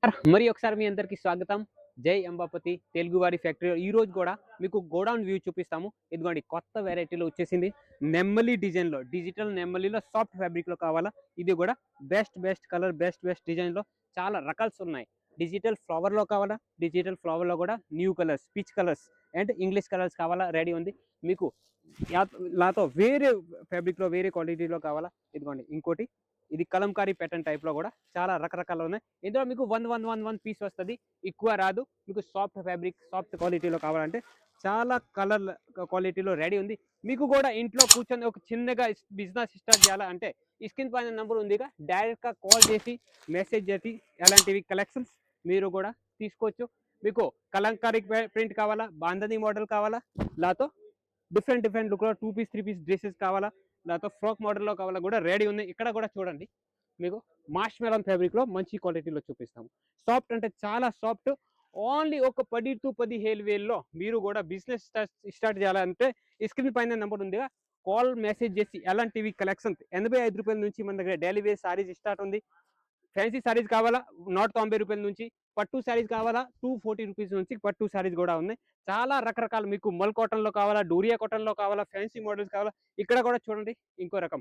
మరి ఒకసారి మీ అందరికీ స్వాగతం. జై అంబాపతి తెలుగువారి ఫ్యాక్టరీ. ఈ రోజు కూడా మీకు గోడౌన్ వ్యూ చూపిస్తాము. ఇదిగోండి కొత్త వెరైటీలో వచ్చేసింది. నెమ్మలి డిజైన్లో, డిజిటల్ నెమ్మలిలో సాఫ్ట్ ఫ్యాబ్రిక్లో కావాలా. ఇది కూడా బెస్ట్ కలర్, బెస్ట్ డిజైన్లో చాలా రకాల్స్ ఉన్నాయి. డిజిటల్ ఫ్లవర్లో కావాలా, డిజిటల్ ఫ్లవర్లో కూడా new colours, peach colours and English colours కావాలా, రెడీ ఉంది మీకు. నాతో వేరే ఫ్యాబ్రిక్లో, వేరే క్వాలిటీలో కావాలా. ఇదిగోండి ఇంకోటి, ఇది కలంకారీ ప్యాటర్న్ టైప్లో కూడా చాలా రకరకాలు ఉన్నాయి. ఇందులో మీకు వన్ పీస్ వస్తుంది, ఎక్కువ రాదు. మీకు సాఫ్ట్ ఫ్యాబ్రిక్, సాఫ్ట్ క్వాలిటీలో కావాలంటే చాలా కలర్ క్వాలిటీలో రెడీ ఉంది. మీకు కూడా ఇంట్లో కూర్చొని ఒక చిన్నగా బిజినెస్ స్టార్ట్ చేయాలంటే ఈ స్క్రీన్ పైన నెంబర్ ఉందిగా, డైరెక్ట్గా కాల్ చేసి మెసేజ్ చేసి అలాంటివి కలెక్షన్స్ మీరు కూడా తీసుకోవచ్చు. మీకు కలంకారీ ప్రింట్ కావాలా, బాంధనీ మోడల్ కావాలా, లేకపోతే డిఫరెంట్ లుక్లో 2 పీస్ 3 పీస్ డ్రెస్సెస్ కావాలా, లేకపోతే ఫ్రాక్ మోడల్లో కావాలా కూడా రెడీ ఉన్నాయి. ఇక్కడ కూడా చూడండి, మీకు మాష్ మెలన్ ఫ్యాబ్రిక్లో మంచి క్వాలిటీలో చూపిస్తాము. సాఫ్ట్ అంటే చాలా సాఫ్ట్. ఓన్లీ ఒక 10 to 15 వేల్లో మీరు కూడా బిజినెస్ స్టార్ట్ చేయాలంటే ఈ స్క్రీన్ పైన నెంబర్ ఉందిగా, కాల్ మెసేజ్ చేసి ఎలాంటివి కలెక్షన్ రూ. 85 నుంచి మన దగ్గర డైలీ వేర్ సారీస్ స్టార్ట్ ఉంది. ఫ్యాన్సీ సారీస్ కావాలా 190 రూపాయల నుంచి, పట్టు సారీస్ కావాలా 240 రూపీస్ నుంచి పట్టు సారీస్ కూడా ఉన్నాయి. చాలా రకరకాలు, మీకు మల్ కాటన్లో కావాలా, డోరియా కాటన్లో కావాలా, ఫ్యాన్సీ మోడల్స్ కావాలా. ఇక్కడ కూడా చూడండి ఇంకో రకం,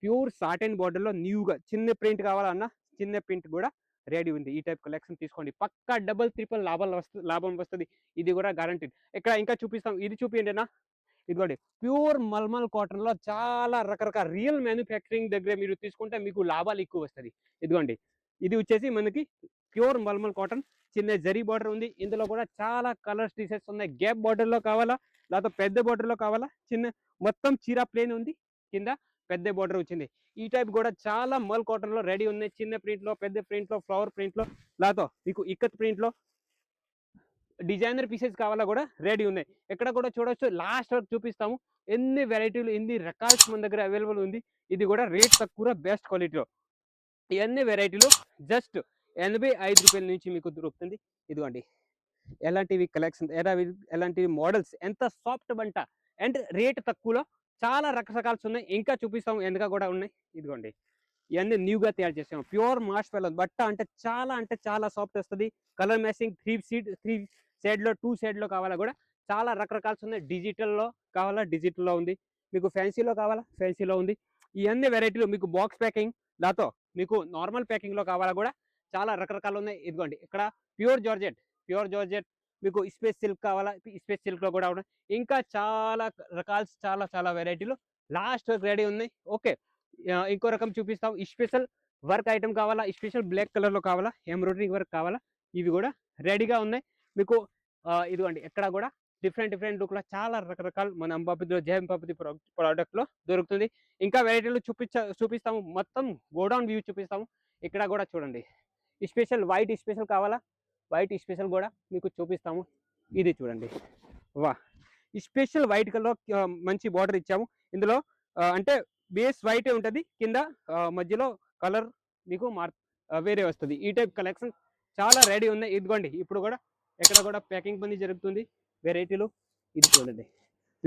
ప్యూర్ సాటిన్ బార్డర్లో న్యూగా చిన్న ప్రింట్ కావాలన్నా చిన్న ప్రింట్ కూడా రెడీ ఉంది. ఈ టైప్ కలెక్షన్ తీసుకోండి, పక్కా డబుల్ ట్రిపుల్ లాభం వస్తుంది. ఇది కూడా గ్యారంటీడ్. ఇక్కడ ఇంకా చూపిస్తాం, ఇది చూపించండి అన్న. ఇదిగోండి ప్యూర్ మల్మల్ కాటన్ లో చాలా రకరకాల రియల్ మ్యానుఫ్యాక్చరింగ్ దగ్గర మీరు తీసుకుంటే మీకు లాభాలు ఎక్కువ వస్తుంది. ఇదిగోండి ఇది వచ్చేసి మనకి ప్యూర్ మల్మల్ కాటన్, చిన్న జరీ బార్డర్ ఉంది. ఇందులో కూడా చాలా కలర్స్ డిజైన్స్ ఉన్నాయి. గ్యాప్ బార్డర్ లో కావాలా, లేకపోతే పెద్ద బార్డర్ లో కావాలా, చిన్న మొత్తం చీర ప్లేన్ ఉంది, కింద పెద్ద బార్డర్ వచ్చింది. ఈ టైప్ కూడా చాలా మల్ కాటన్ లో రెడీ ఉన్నాయి. చిన్న ప్రింట్ లో, పెద్ద ప్రింట్ లో, ఫ్లవర్ ప్రింట్ లో, లేకపోతే మీకు ఇక్కత్ ప్రింట్ లో డిజైనర్ పీసెస్ కావాలా కూడా రెడీ ఉన్నాయి. ఎక్కడ కూడా చూడొచ్చు, లాస్ట్ వరకు చూపిస్తాము. ఎన్ని వెరైటీలు, ఎన్ని రకాల్స్ మన దగ్గర అవైలబుల్ ఉంది. ఇది కూడా రేట్ తక్కువ, బెస్ట్ క్వాలిటీలో ఇవన్నీ వెరైటీలు జస్ట్ 85 రూపాయల నుంచి మీకు దొరుకుతుంది. ఇదిగోండి ఎలాంటివి కలెక్షన్, ఎలాంటివి మోడల్స్, ఎంత సాఫ్ట్ బంట అండ్ రేట్ తక్కువలో చాలా రకరకాల్స్ ఉన్నాయి. ఇంకా చూపిస్తాము, వెనక కూడా ఉన్నాయి. ఇదిగోండి ఇవన్నీ న్యూగా తయారు చేసాము. ప్యూర్ మాష్ ఫెలన్ బట్ట అంటే చాలా సాఫ్ట్ వస్తుంది. కలర్ మ్యాచింగ్ 3 సైడ్లో 2 సైడ్లో కావాలా కూడా చాలా రకరకాల్స్ ఉన్నాయి. డిజిటల్లో కావాలా, డిజిటల్లో ఉంది. మీకు ఫ్యాన్సీలో కావాలా, ఫ్యాన్సీలో ఉంది. ఇవన్నీ వెరైటీలు మీకు బాక్స్ ప్యాకింగ్ దాతో మీకు నార్మల్ ప్యాకింగ్లో కావాలా కూడా చాలా రకరకాలు ఉన్నాయి. ఇదిగోండి ఇక్కడ ప్యూర్ జార్జెట్ మీకు స్పేస్ సిల్క్ కావాలా, స్పేస్ సిల్క్లో కూడా ఉన్నాయి. ఇంకా చాలా రకాలు, చాలా వెరైటీలు లాస్ట్ రెడీ ఉన్నాయి. ఓకే, ఇంకో రకం చూపిస్తాం. స్పెషల్ వర్క్ ఐటమ్ కావాలా, స్పెషల్ బ్లాక్ కలర్లో కావాలా, ఎంబ్రాయిడరీ వర్క్ కావాలా, ఇవి కూడా రెడీగా ఉన్నాయి మీకు. ఇదిగోండి ఎక్కడ కూడా డిఫరెంట్ లుక్లో చాలా రకరకాల మన అంబాపతిలో, జయ అంబాపతి ప్రోడక్ట్లో దొరుకుతుంది. ఇంకా వెరైటీలు చూపిస్తాము. మొత్తం గోడౌన్ వ్యూ చూపిస్తాము. ఇక్కడ కూడా చూడండి, స్పెషల్ వైట్ స్పెషల్ కావాలా, వైట్ స్పెషల్ కూడా మీకు చూపిస్తాము. ఇది చూడండి, వా స్పెషల్ వైట్ కలర్ మంచి బార్డర్ ఇచ్చాము. ఇందులో అంటే బేస్ వైటే ఉంటుంది, కింద మధ్యలో కలర్ మీకు వేరే వస్తుంది. ఈ టైప్ కలెక్షన్ చాలా రెడీ ఉన్నాయి. ఇదిగోండి ఇప్పుడు కూడా ఎక్కడ కూడా ప్యాకింగ్ పని జరుగుతుంది వెరైటీలు. ఇది చూడండి,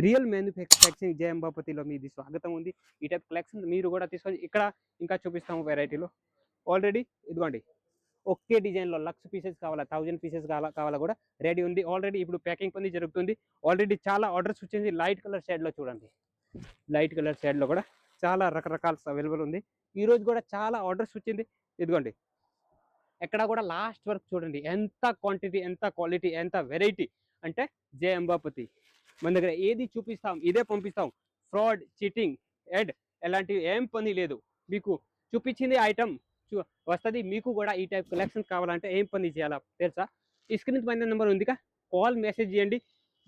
రియల్ మ్యానుఫ్యాక్చరింగ్ జయ అంబాపతిలో మీది స్వాగతం ఉంది. ఈ టైప్ కలెక్షన్ మీరు కూడా తీసుకొని ఇక్కడ ఇంకా చూపిస్తాము వెరైటీలు. ఆల్రెడీ ఇదిగోండి ఒకే డిజైన్లో 1,00,000 పీసెస్ కావాలా, 1000 పీసెస్ కావాలా కూడా రెడీ ఉంది. ఆల్రెడీ ఇప్పుడు ప్యాకింగ్ పని జరుగుతుంది. ఆల్రెడీ చాలా ఆర్డర్స్ వచ్చింది. లైట్ కలర్ షేడ్లో చూడండి, లైట్ కలర్ షేడ్లో కూడా చాలా రకరకాల అవైలబుల్ ఉంది. ఈరోజు కూడా చాలా ఆర్డర్స్ వచ్చింది. ఇదిగోండి ఎక్కడ కూడా లాస్ట్ వరకు చూడండి, ఎంత క్వాంటిటీ, ఎంత క్వాలిటీ, ఎంత వెరైటీ అంటే జయ అంబాపతి. మన దగ్గర ఏది చూపిస్తాం ఇదే పంపిస్తాం. ఫ్రాడ్, చీటింగ్ ఎడ్ ఎలాంటివి ఏం పని లేదు. మీకు చూపించింది ఐటమ్ వస్తుంది. మీకు కూడా ఈ టైప్ కలెక్షన్ కావాలంటే ఏం పని చేయాలా తెలుసా? ఈ స్క్రీన్ పైన నెంబర్ ఉందిగా, కాల్ మెసేజ్ చేయండి,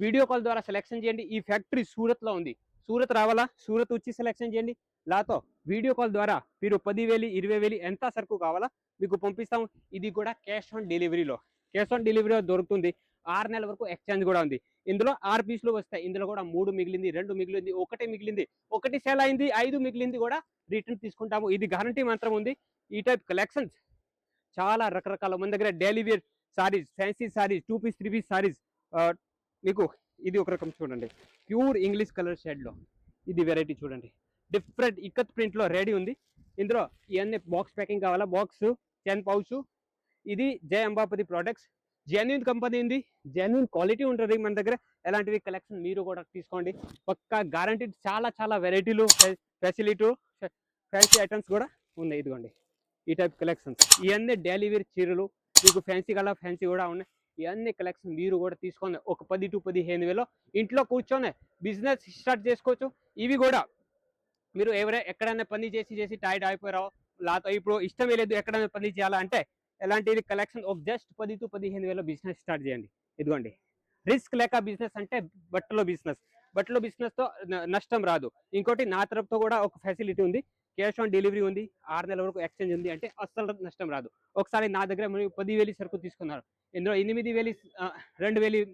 వీడియో కాల్ ద్వారా సెలెక్షన్ చేయండి. ఈ ఫ్యాక్టరీ సూరత్లో ఉంది. సూరత్ రావాలా, సూరత్ వచ్చి సెలెక్షన్ చేయండి. లాతో వీడియో కాల్ ద్వారా మీరు 10,000 20,000 ఎంత సరుకు కావాలా మీకు పంపిస్తాం. ఇది కూడా క్యాష్ ఆన్ డెలివరీలో దొరుకుతుంది. 6 నెలల వరకు ఎక్స్చేంజ్ కూడా ఉంది. ఇందులో 6 పీసులు వస్తాయి. ఇందులో కూడా 3 మిగిలింది, 2 మిగిలింది, 1 మిగిలింది, 1 సేల్ అయింది, 5 మిగిలింది కూడా రిటర్న్ తీసుకుంటాము. ఇది గ్యారంటీ మాత్రం ఉంది. ఈ టైప్ కలెక్షన్స్ చాలా రకరకాల మన దగ్గర daily wear sarees, fancy sarees, 2 piece 3 piece sarees. మీకు ఇది ఒక రకం చూడండి, ప్యూర్ ఇంగ్లీష్ కలర్ షేడ్లో ఇది వెరైటీ చూడండి. డిఫరెంట్ ఇక్కత్ ప్రింట్లో రెడీ ఉంది. ఇందులో ఇవన్నీ బాక్స్ ప్యాకింగ్ కావాలా, బాక్స్ 10 పౌచ్ ఇది జై అంబాపతి ప్రోడక్ట్స్. జెన్యున్ కంపెనీ ఉంది, జెన్యున్ క్వాలిటీ ఉంటుంది మన దగ్గర. ఎలాంటివి కలెక్షన్ మీరు కూడా తీసుకోండి, పక్కా గ్యారంటీ. చాలా చాలా వెరైటీలు, ఫెసిలిటీ, ఫ్యాన్సీ ఐటమ్స్ కూడా ఉన్నాయి. ఇదిగోండి ఈ టైప్ కలెక్షన్స్. ఇవన్నీ డైలీ వేర్ చీరలు, మీకు ఫ్యాన్సీ కల్లా ఫ్యాన్సీ కూడా ఉన్నాయి. ఇవన్నీ కలెక్షన్ మీరు కూడా తీసుకొని ఒక 10 to 15 వేలో ఇంట్లో కూర్చొని బిజినెస్ స్టార్ట్ చేసుకోవచ్చు. ఇవి కూడా మీరు ఎక్కడైనా పని చేసి టైర్డ్ అయిపోయారో, లేకపోతే ఇప్పుడు ఇష్టమే లేదు ఎక్కడైనా పని చేయాలంటే ఎలాంటిది కలెక్షన్ ఒక జస్ట్ 10 to 15 వేలో బిజినెస్ స్టార్ట్ చేయండి. ఇదిగోండి రిస్క్ లేక బిజినెస్ అంటే బట్టలో బిజినెస్తో నష్టం రాదు. ఇంకోటి నా తరపుతో కూడా ఒక ఫెసిలిటీ ఉంది, క్యాష్ ఆన్ డెలివరీ ఉంది, 6 నెలల వరకు ఎక్స్చేంజ్ ఉంది. అంటే అస్సలు నష్టం రాదు. ఒకసారి నా దగ్గర మీరు 10,000 సరుకు తీసుకున్నారు, ఇందులో 8,000 2,000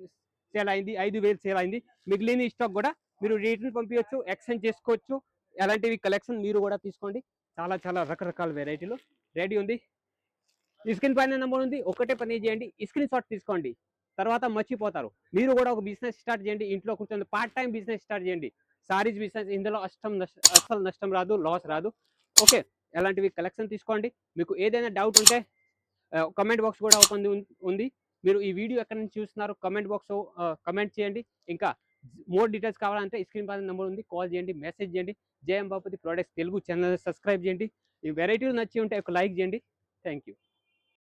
సేల్ అయింది, 5,000 సేల్ అయింది. మిగిలిన స్టాక్ కూడా మీరు రిటర్న్ పంపించవచ్చు, ఎక్స్చేంజ్ చేసుకోవచ్చు. ఎలాంటివి కలెక్షన్ మీరు కూడా తీసుకోండి. చాలా చాలా రకరకాల వెరైటీలు రెడీ ఉంది. ఈ స్క్రీన్ పైన నెంబర్ ఉంది, ఒకటే పని చేయండి, స్క్రీన్ షాట్ తీసుకోండి, తర్వాత మర్చిపోతారు. మీరు కూడా ఒక బిజినెస్ స్టార్ట్ చేయండి, ఇంట్లో కూర్చొని పార్ట్ టైం బిజినెస్ స్టార్ట్ చేయండి. సారీస్ బిజినెస్, ఇందులో అస్సలు నష్టం రాదు, లాస్ రాదు. ఓకే, ఎలాంటివి కలెక్షన్ తీసుకోండి. మీకు ఏదైనా డౌట్ ఉంటే కమెంట్ బాక్స్ కూడా ఓపెన్ ఉంది. మీరు ఈ వీడియో ఎక్కడి నుంచి చూస్తున్నారు కమెంట్ బాక్స్ కమెంట్ చేయండి. ఇంకా మోర్ డీటెయిల్స్ కావాలంటే స్క్రీన్ పైన నెంబర్ ఉంది, కాల్ చేయండి, మెసేజ్ చేయండి. జై Ambapathi products Telugu channel subscribe చేయండి. ఈ వెరైటీలు నచ్చి ఉంటే ఒక లైక్ చేయండి. Thank you.